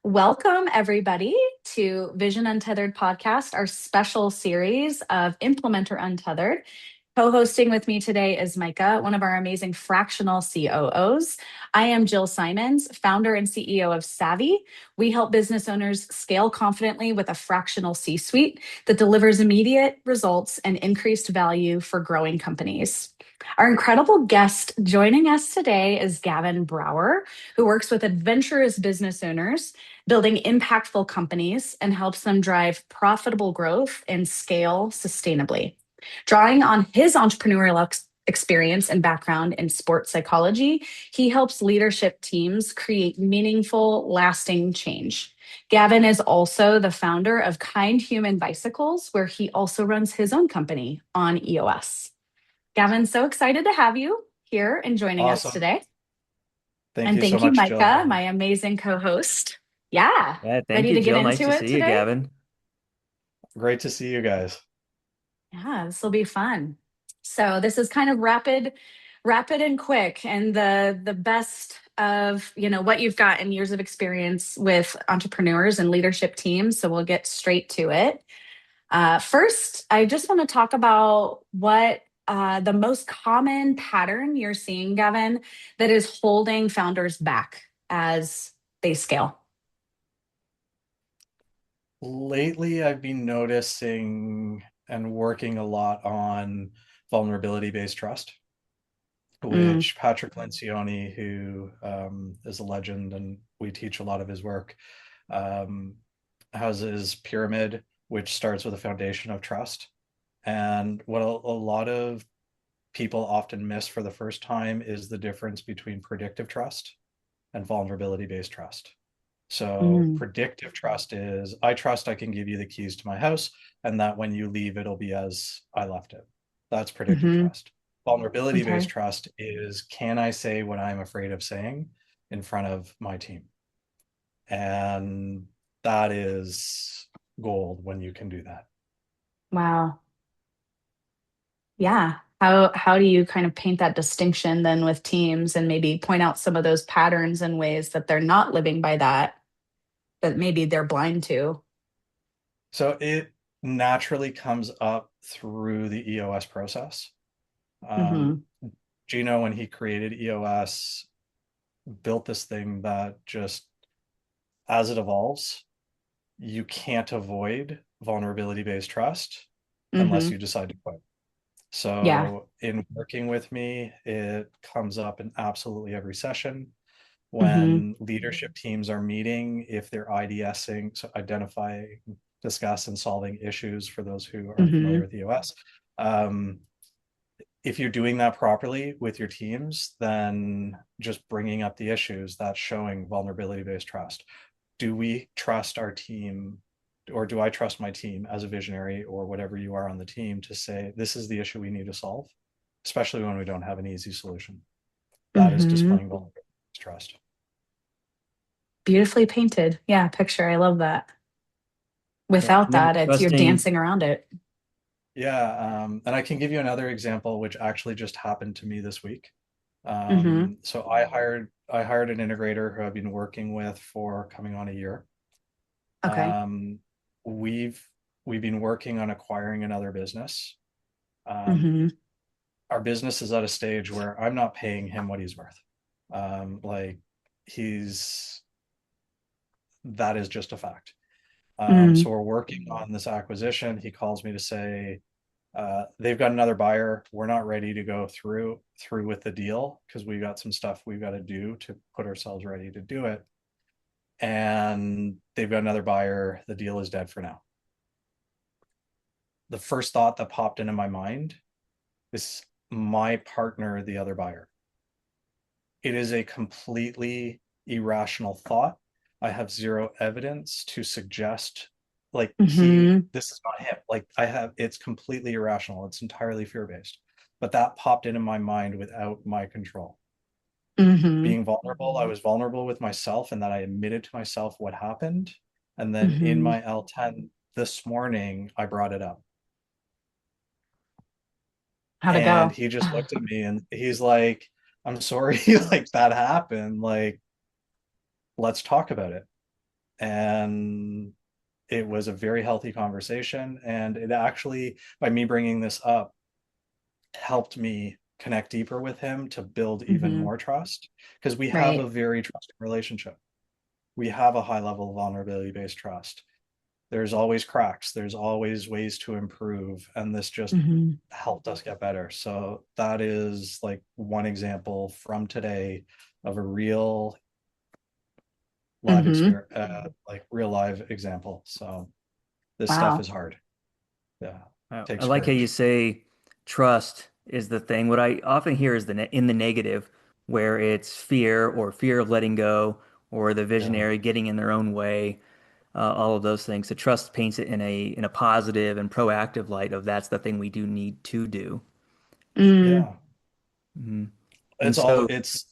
Welcome, everybody, to Vision Untethered podcast, our special series of Implementer Untethered. Co hosting with me today is Micah, one of our amazing fractional COOs. I am Jill Simonds, founder and CEO of Savvy. We help business owners scale confidently with a fractional C suite that delivers immediate results and increased value for growing companies. Our incredible guest joining us today is Gavin Brauer, who works with adventurous business owners building impactful companies and helps them drive profitable growth and scale sustainably. Drawing on his entrepreneurial experience and background in sports psychology, he helps leadership teams create meaningful, lasting change. Gavin is also the founder of Kind Human Bicycles, where he also runs his own company on EOS. Gavin, so excited to have you here and joining us Awesome. today. Thank And you so thank you, much, Jill. Micah, my amazing co host. Yeah, Yeah, thank ready you, to get Jill. Nice into to it see you, today? Gavin. Great to see you guys. Yeah, this will be fun. So this is kind of rapid and quick, and the best of what you've got in years of experience with entrepreneurs and leadership teams. So we'll get straight to it. First, I just want to talk about what the most common pattern you're seeing, Gavin, that is holding founders back as they scale. Lately, I've been noticing and working a lot on vulnerability-based trust, Mm, which Patrick Lencioni, who is a legend and we teach a lot of his work, um, has his pyramid, which starts with a foundation of trust. And what a lot of people often miss for the first time is the difference between predictive trust and vulnerability-based trust. So mm, predictive trust is I trust I can give you the keys to my house and that when you leave, it'll be as I left it. That's predictive hmm. trust. Vulnerability based Okay. trust is can I say what I'm afraid of saying in front of my team? And that is gold when you can do that. Wow. Yeah. How do you kind of paint that distinction then with teams and maybe point out some of those patterns and ways that they're not living by that maybe they're blind to? So it naturally comes up through the EOS process. Um, Hmm. Gino, when he created EOS, built this thing that just as it evolves, you can't avoid vulnerability based trust unless Hmm. you decide to quit. Yeah. So, in working with me, it comes up in absolutely every session. Hmm. When leadership teams are meeting, if they're IDSing, so identifying, discuss, and solving issues for those who aren't familiar Hmm. with EOS. Um, if you're doing that properly with your teams, then just bringing up the issues, that's showing vulnerability based trust. Do we trust our team, or do I trust my team as a visionary or whatever you are on the team to say this is the issue we need to solve, especially when we don't have an easy solution? That is Hmm. displaying vulnerability trust. Beautifully painted. Yeah, picture. I love that. Yeah, Without and then that, it's you're trusting. dancing around it. Yeah, and I can give you another example which actually just happened to me this week. Hmm. So I hired an integrator who I've been working with for coming on a year. Okay. Um, we've we've been working on acquiring another business. Um, Hmm. our business is at a stage where I'm not paying him what he's worth. Like he's that is just a fact. Mm, So we're working on this acquisition. He calls me to say they've got another buyer. We're not ready to go through with the deal because we got some stuff we've got to do to put ourselves ready to do it. And they've got another buyer. The deal is dead for now. The first thought that popped into my mind is my partner, the other buyer. It is a completely irrational thought. I have zero evidence to suggest like hmm. this is not him. Like it's completely irrational. It's entirely fear based. But that popped into my mind without my control. Hmm. Being vulnerable, I was vulnerable with myself and that I admitted to myself what happened. And then in Hmm. my L10 this morning, I brought it up. How'd it And go? he just looked at me and he's like, I'm sorry, like that happened. Like, let's talk about it. And it was a very healthy conversation. And it actually, by me bringing this up, helped me connect deeper with him to build even Mm-hmm. more trust, because we have a Right. very trusting relationship. We have a high level of vulnerability based trust. There's always cracks, there's always ways to improve, and this just Mm-hmm. helped us get better. So that is like one example from today of a real live Mm-hmm. experience, like real live example. So this stuff is Wow. hard. Yeah, I takes like how you courage. say trust is the thing. What I often hear is in the negative, where it's fear or fear of letting go or the Yeah, visionary getting in their own way, all of those things. So trust paints it in a positive and proactive light of that's the thing we do need to do. Mm, yeah. Hmm. And It's all so, it's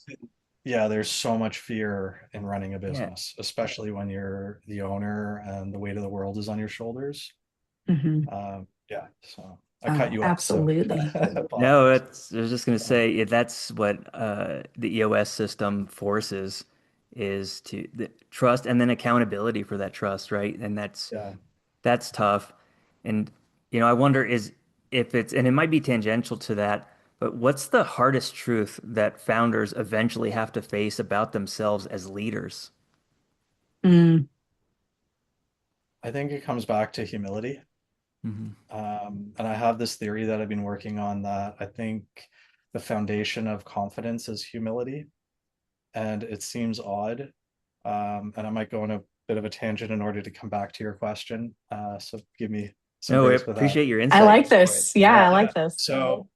Yeah, there's so much fear in running a yeah, business, especially when you're the owner and the weight of the world is on your shoulders. hmm. Yeah, so I cut Oh, you off, so absolutely. no, apologies. that's, I was just going to say that's what the EOS system forces is to the trust and then accountability for that trust, right? And Yeah. that's tough. And I wonder is if it's and it might be tangential to that, but what's the hardest truth that founders eventually have to face about themselves as leaders? Mm, I think it comes back to humility. Hmm. And I have this theory that I've been working on, that I think the foundation of confidence is humility. And it seems odd. And I might go on a bit of a tangent in order to come back to your question. So give me some No, I grace with that. appreciate your I insight. like Go for it. this. Yeah, I Yeah. Yeah. like this. So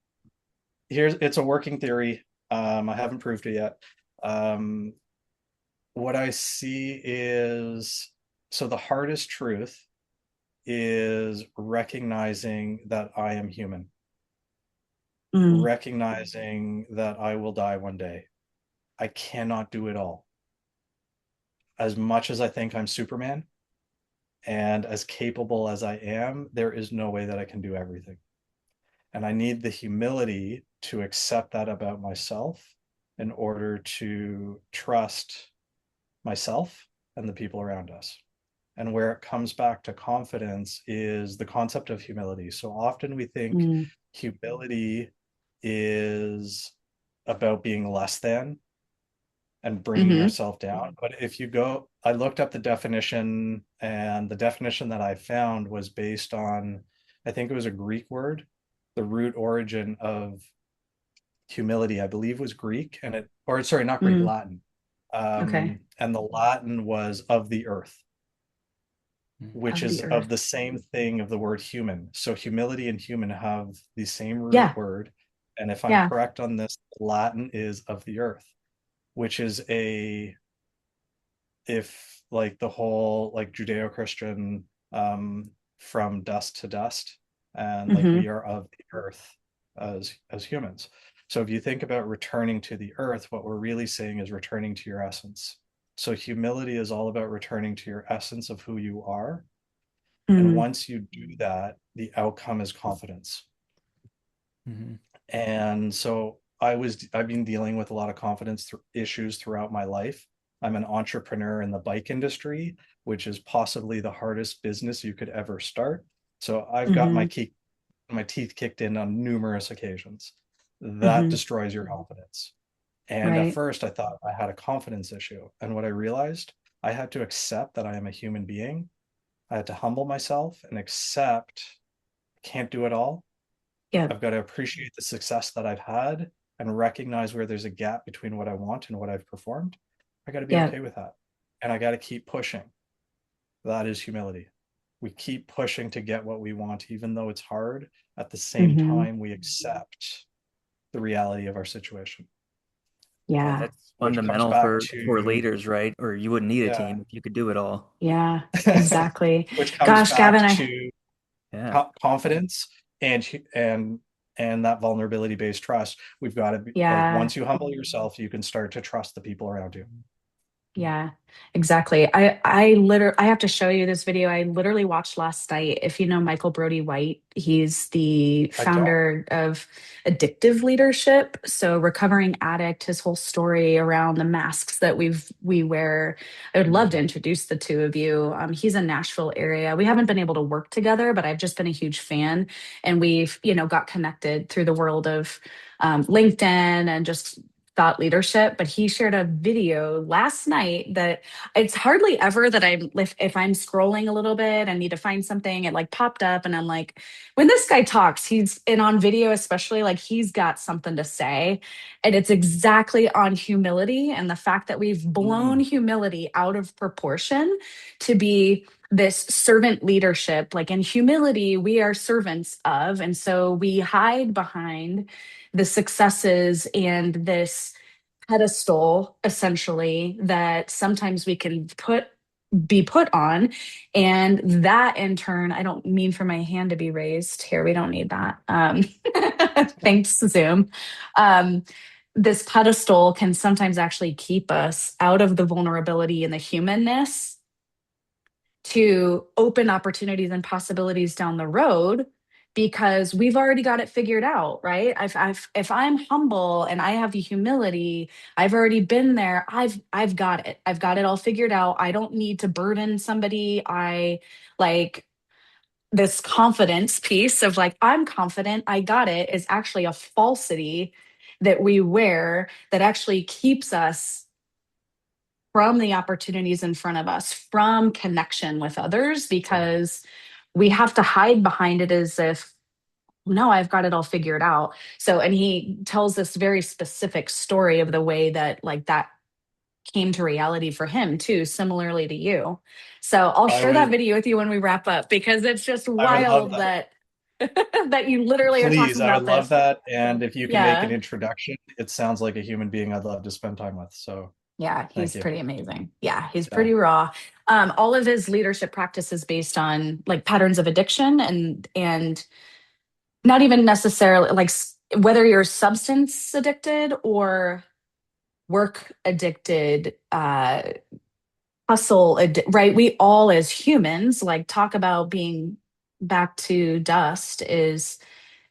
it's a working theory. I haven't proved it yet. Um, what I see is, so the hardest truth is recognizing that I am human, Mm, recognizing that I will die one day. I cannot do it all. As much as I think I'm Superman and as capable as I am, there is no way that I can do everything. And I need the humility to accept that about myself in order to trust myself and the people around us. And where it comes back to confidence is the concept of humility. So often we think mm, humility is about being less than and bringing hmm. yourself down. But if you go, I looked up the definition, and the definition that I found was based on, I think it was a Greek word. The root origin of humility, I believe, was Greek, and it, or sorry, not Greek, Mm, Latin. okay. And the Latin was of the earth, which Of is the of earth. the same thing of the word human. So humility and human have the same root Yeah. word. And if I'm Yeah. correct on this, Latin is of the earth, which is a, if like the whole like Judeo-Christian, from dust to dust, and like we Hmm. are of the earth as humans. So if you think about returning to the earth, what we're really saying is returning to your essence. So humility is all about returning to your essence of who you are. And Mm, once you do that, the outcome is confidence. Hmm. And so I've been dealing with a lot of confidence issues throughout my life. I'm an entrepreneur in the bike industry, which is possibly the hardest business you could ever start. So I've got hmm. my teeth kicked in on numerous occasions. That Hmm. destroys your confidence. And at Right. first I thought I had a confidence issue. And what I realized, I had to accept that I am a human being. I had to humble myself and accept I can't do it all. Yeah. I've got to appreciate the success that I've had and recognize where there's a gap between what I want and what I've performed. I got to be Yeah. okay with that. And I got to keep pushing. That is humility. We keep pushing to get what we want, even though it's hard. At the same Hmm. time, we accept the reality of our situation, Yeah, Yeah. that's which comes fundamental back for to, leaders, right? Or you wouldn't need a yeah, team if you could do it all. Yeah. Exactly. which comes Gosh, Gavin, back I, to Yeah. confidence and and that vulnerability based trust. We've got to be like, yeah. once you humble yourself, you can start to trust the people around you. Yeah, exactly. I have to show you this video I literally watched last night. If you know Michael Brody White, he's the I don't. founder of Addictive Leadership. So recovering addict, his whole story around the masks that we wear. I would love to Mm, introduce the two of you. He's in Nashville area. We haven't been able to work together, but I've just been a huge fan, and we've, got connected through the world of LinkedIn and just thought leadership. But he shared a video last night that it's hardly ever that if I'm scrolling a little bit and need to find something, it like popped up and I'm like, when this guy talks, he's and on video especially, like he's got something to say. And it's exactly on humility and the fact that we've blown mm, humility out of proportion to be this servant leadership. Like in humility we are servants of, and so we hide behind the successes and this pedestal essentially that sometimes we can be put on. And that in turn, I don't mean for my hand to be raised here, we don't need that. Thanks, Zoom. um, this pedestal can sometimes actually keep us out of the vulnerability and the humanness to open opportunities and possibilities down the road, because we've already got it figured out, right? If I'm humble and I have the humility, I've already been there. I've got it. I've got it all figured out. I don't need to burden somebody. I like this confidence piece of like, I'm confident, I got it, is actually a falsity that we wear that actually keeps us from the opportunities in front of us, from connection with others, so because we have to hide behind it as if, no, I've got it all figured out. So, and he tells this very specific story of the way that, like, that came to reality for him too, similarly to you. So I'll I share that would video with you when we wrap up, because it's just I would love wild that. that that you literally are Please, talking I would about love this. that. And if you can make an Yeah. introduction, it sounds like a human being I'd love to spend time with. So Yeah, thank he's you. pretty amazing. Yeah, he's Yeah. pretty raw. All of his leadership practices based on like patterns of addiction, and not even necessarily like whether you're substance addicted or work addicted, right? We all as humans like talk about being back to dust is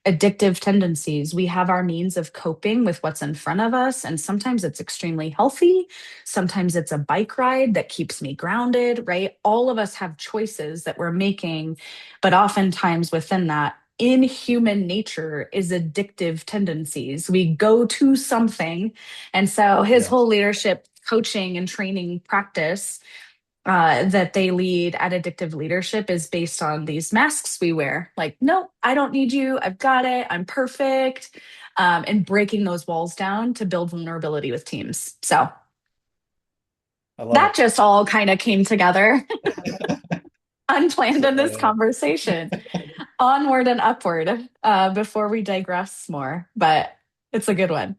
addictive tendencies. We have our means of coping with what's in front of us. And sometimes it's extremely healthy. Sometimes it's a bike ride that keeps me grounded, right? All of us have choices that we're making. But oftentimes within that, in human nature is addictive tendencies. We go to something. And so his whole Yes. leadership coaching and training practice that they lead at Addictive Leadership is based on these masks we wear. Like, no, I don't need you. I've got it. I'm perfect. And breaking those walls down to build vulnerability with teams. So I love that it. just all kind of came together unplanned So, in this conversation. Onward and upward before we digress more, but it's a good one.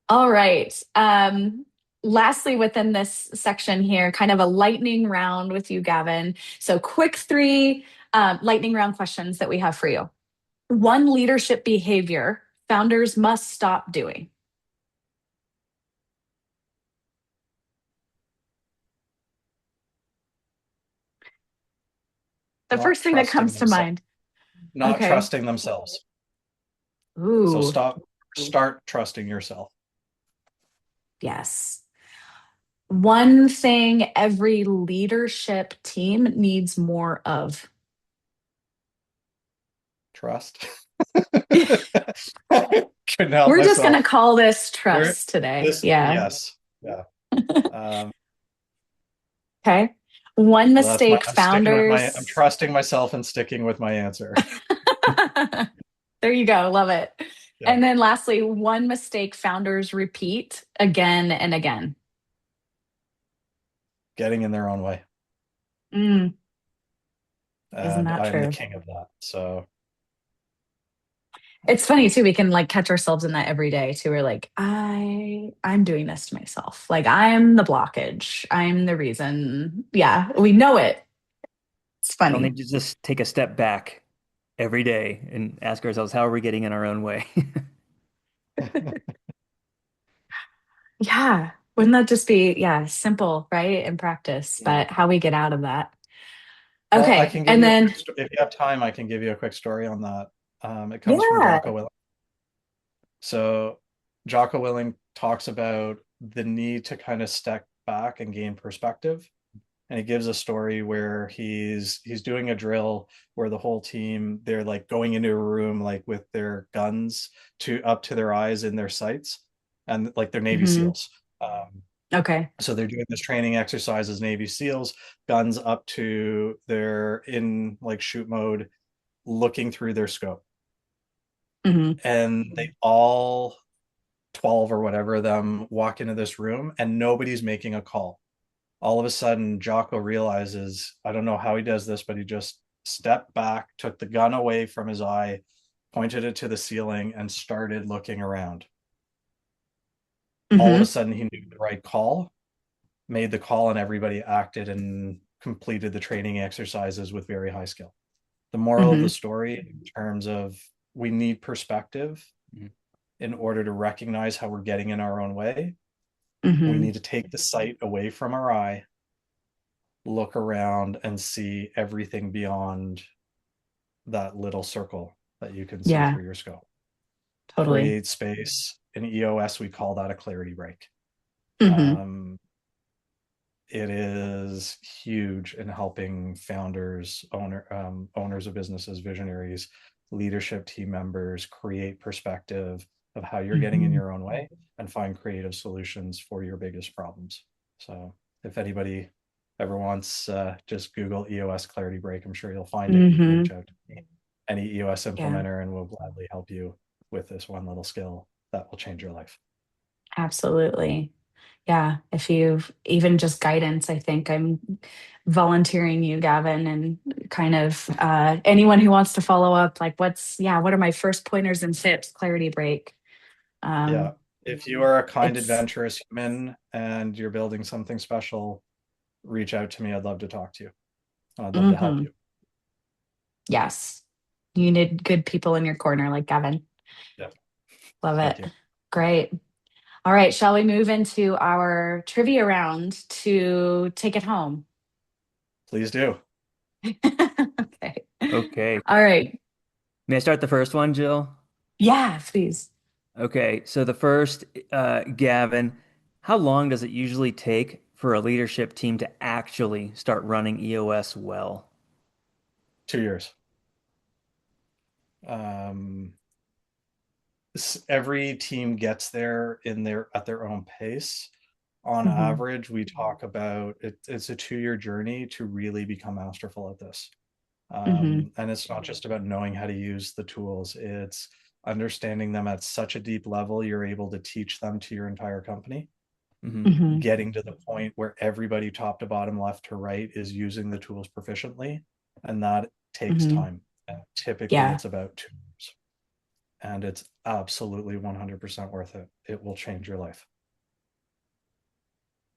All right. Lastly, within this section here, kind of a lightning round with you, Gavin. So, quick three lightning round questions that we have for you. One leadership behavior founders must stop doing. The not first thing that trusting comes to themselves, mind. not Okay. trusting themselves. So Ooh, start trusting yourself. yes. One thing every leadership team needs more of. Trust. Couldn't help We're just going to myself. call this There, trust today. Yeah. yes. Yeah. Um, Okay. One so that's mistake I'm sticking with I'm founders. trusting myself and sticking with my answer. There you go. Love it. Yeah. And then lastly, one mistake founders repeat again and again. Getting in their own way. Mm, isn't And that I'm the true? king of that. So It's funny too. We can like catch ourselves in that every day too. We're like, I'm doing this to myself. Like I'm the blockage. I'm the reason. Yeah, we know it. It's We all funny. need to just take a step back every day and ask ourselves, how are we getting in our own way? Yeah. Wouldn't that just be, yeah, simple, right? In practice, Yeah. but how we get out of that. Well, I Okay. can give And you a then, if you have time, I can give you a quick story on that. It comes from yeah. Jocko Willink. So Jocko Willink talks about the need to kind of step back and gain perspective. And he gives a story where he's doing a drill where the whole team, they're like going into a room like with their guns to up to their eyes in their sights, and like they're Navy Hmm. SEALs. Okay. So they're doing this training exercise as Navy SEALs, guns up to their in like shoot mode, looking through their scope. Hmm. And they all 12 or whatever of them walk into this room and nobody's making a call. All of a sudden, Jocko realizes, I don't know how he does this, but he just stepped back, took the gun away from his eye, pointed it to the ceiling, and started looking around. All of a Hmm. sudden, he knew the right call, made the call, and everybody acted and completed the training exercises with very high skill. The moral of the Hmm. story, in terms of we need perspective in order to recognize how we're getting in our own way. We Hmm. need to take the sight away from our eye, look around, and see everything beyond that little circle that you can see Yeah, through your scope. totally. Create space. In EOS, we call that a clarity break. Hmm. Um, it is huge in helping founders, owners of businesses, visionaries, leadership team members create perspective of how you're getting in Hmm. your own way and find creative solutions for your biggest problems. So if anybody ever wants, just Google EOS clarity break. I'm sure you'll find it. You can Hmm. reach out to me, any EOS Yeah, implementer, and we'll gladly help you with this one little skill that will change your life. absolutely. Yeah, if you've even just guidance, I think I'm volunteering you, Gavin, and kind of anyone who wants to follow up, like what are my first pointers and tips? Clarity break. Yeah. Um, If you are a kind, it's adventurous human and you're building something special, reach out to me. I'd love to talk to you. I'd love to help mhm. you. Yes, you need good people in your corner, like Gavin. Yeah. Love Thank it. you. Great. All right, shall we move into our trivia round to take it home? Please do. Okay. Okay. All right. May I start the first one, Jill? Yeah, please. Okay. So the first, Gavin, how long does it usually take for a leadership team to actually start running EOS well? 2 years. Um, every team gets there in their at their own pace. On Hmm. average, we talk about it's a 2 year journey to really become masterful at this. Hmm. And it's not just about knowing how to use the tools, it's understanding them at such a deep level you're able to teach them to your entire company, Hmm. Hmm. getting to the point where everybody top to bottom, left to right, is using the tools proficiently. And that takes Hmm. time. And typically Yeah. it's about 2 years. And it's absolutely 100% worth it. It will change your life.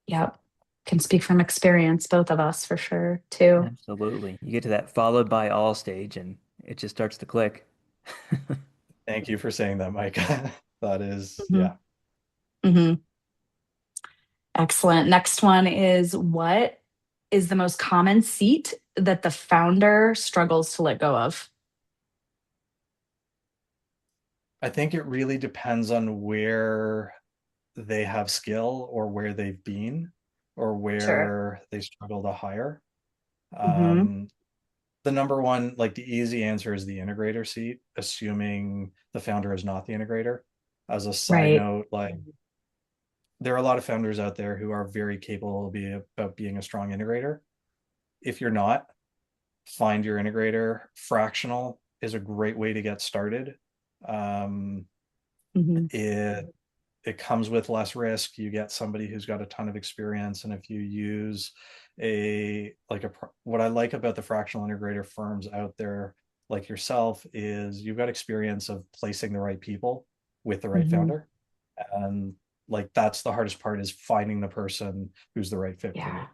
Yep. Can speak from experience, both of us for sure, too. Absolutely. You get to that followed by all stage and it just starts to click. Thank you for saying that, Mike. That is, Hmm. yeah. Hmm. Excellent. Next one is, what is the most common seat that the founder struggles to let go of? I think it really depends on where they have skill or where they've been or Sure. where they struggle to hire. Hmm. Um, the number one, like the easy answer, is the integrator seat, assuming the founder is not the integrator. As a side Right. note, like there are a lot of founders out there who are very capable about being a strong integrator. If you're not, find your integrator. Fractional is a great way to get started. Um, Hmm. it it comes with less risk. You get somebody who's got a ton of experience, and if you use what I like about the fractional integrator firms out there like yourself is you've got experience of placing the right people with the right Hmm. founder, and like that's the hardest part, is finding the person who's the right fit for you. Yeah.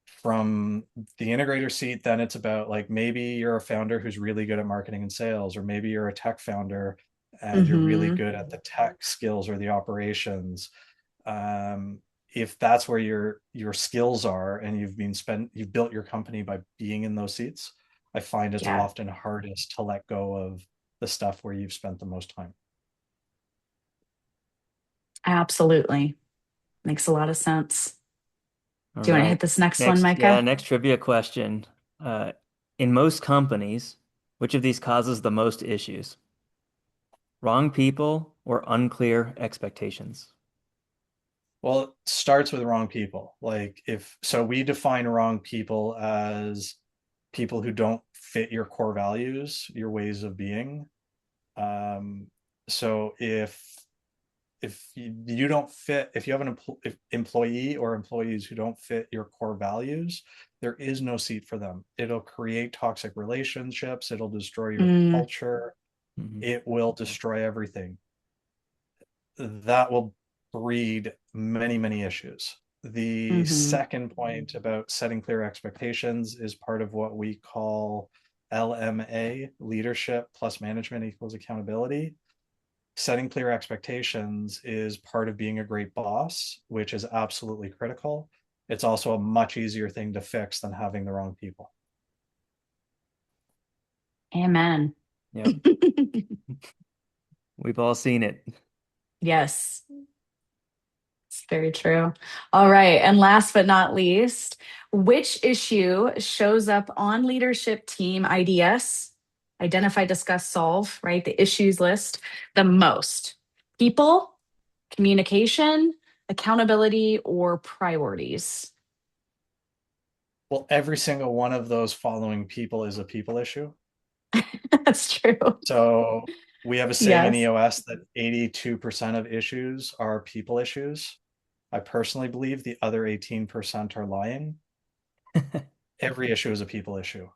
From the integrator seat, then it's about like maybe you're a founder who's really good at marketing and sales, or maybe you're a tech founder and you're really Hmm. good at the tech skills or the operations. um, if that's where your skills are and you've built your company by being in those seats, I find it's Yeah, often hardest to let go of the stuff where you've spent the most time. absolutely. Makes a lot of sense. All Do you want to hit right. this next one, Next, yeah, Micah? next trivia question. Uh, in most companies, which of these causes the most issues? Wrong people or unclear expectations? Well, it starts with wrong people. Like, if so, we define wrong people as people who don't fit your core values, your ways of being. Um, so if you don't fit, if you have an employee or employees who don't fit your core values, there is no seat for them. It'll create toxic relationships. It'll destroy your Mm, culture. Mhm. It will destroy everything. That will breed many, many issues. The hmm second point about setting clear expectations is part of what we call LMA, leadership plus management equals accountability. Setting clear expectations is part of being a great boss, which is absolutely critical. It's also a much easier thing to fix than having the wrong people. Amen. Yep. We've all seen it. Yes, it's very true. All right. And last but not least, which issue shows up on leadership team IDS, identify, discuss, solve, right? The issues list the most? People, communication, accountability, or priorities? Well, every single one of those following people is a people issue. That's true. So we have a saying in Yes. EOS that 82% of issues are people issues. I personally believe the other 18% are lying. Every issue is a people issue.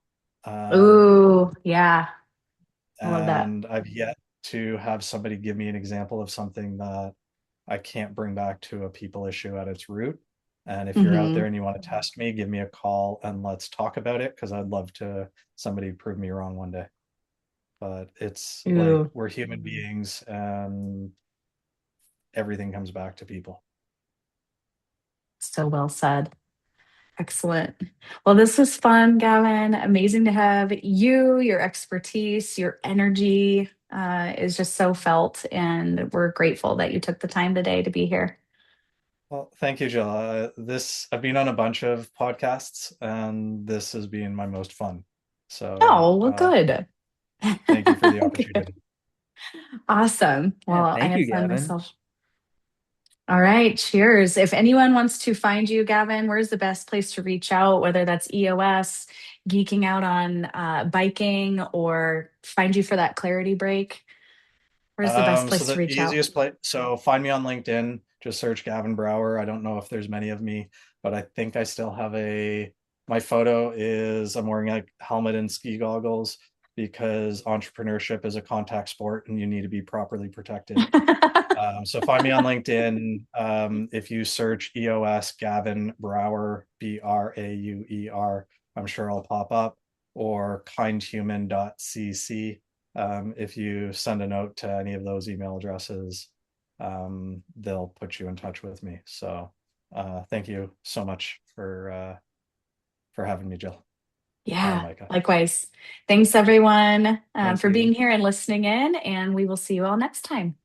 Ooh, yeah. I love that. And I've yet to have somebody give me an example of something that I can't bring back to a people issue at its root. And if you're out there hmm and you want to test me, give me a call and let's talk about it, because I'd love to somebody prove me wrong one day. But it's like Ooh, we're human beings and everything comes back to people. so well said. Excellent. Well, this was fun, Gavin. Amazing to have you, your expertise, your energy is just so felt. And we're grateful that you took the time today to be here. Well, thank you, Jill. I've been on a bunch of podcasts, and this has been my most fun. So, Oh, well, good. thank you for the Good. opportunity. Awesome. Yeah, Well, I thank you, had fun Gavin. myself. All right, cheers. If anyone wants to find you, Gavin, where's the best place to reach out, whether that's EOS, geeking out on biking, or find you for that clarity break? Where's the best So place to the reach out? easiest place, so find me on LinkedIn, just search Gavin Brauer. I don't know if there's many of me, but I think I still have my photo is I'm wearing a helmet and ski goggles because entrepreneurship is a contact sport and you need to be properly protected. So find me on LinkedIn. If you search EOS Gavin Brauer, Brauer, I'm sure I'll pop up, or kindhuman.cc. If you send a note to any of those email addresses, they'll put you in touch with me. So thank you so much for having me, Jill and Yeah, Micah. likewise. Thanks, everyone, Thank for you. being here and listening in, and we will see you all next time.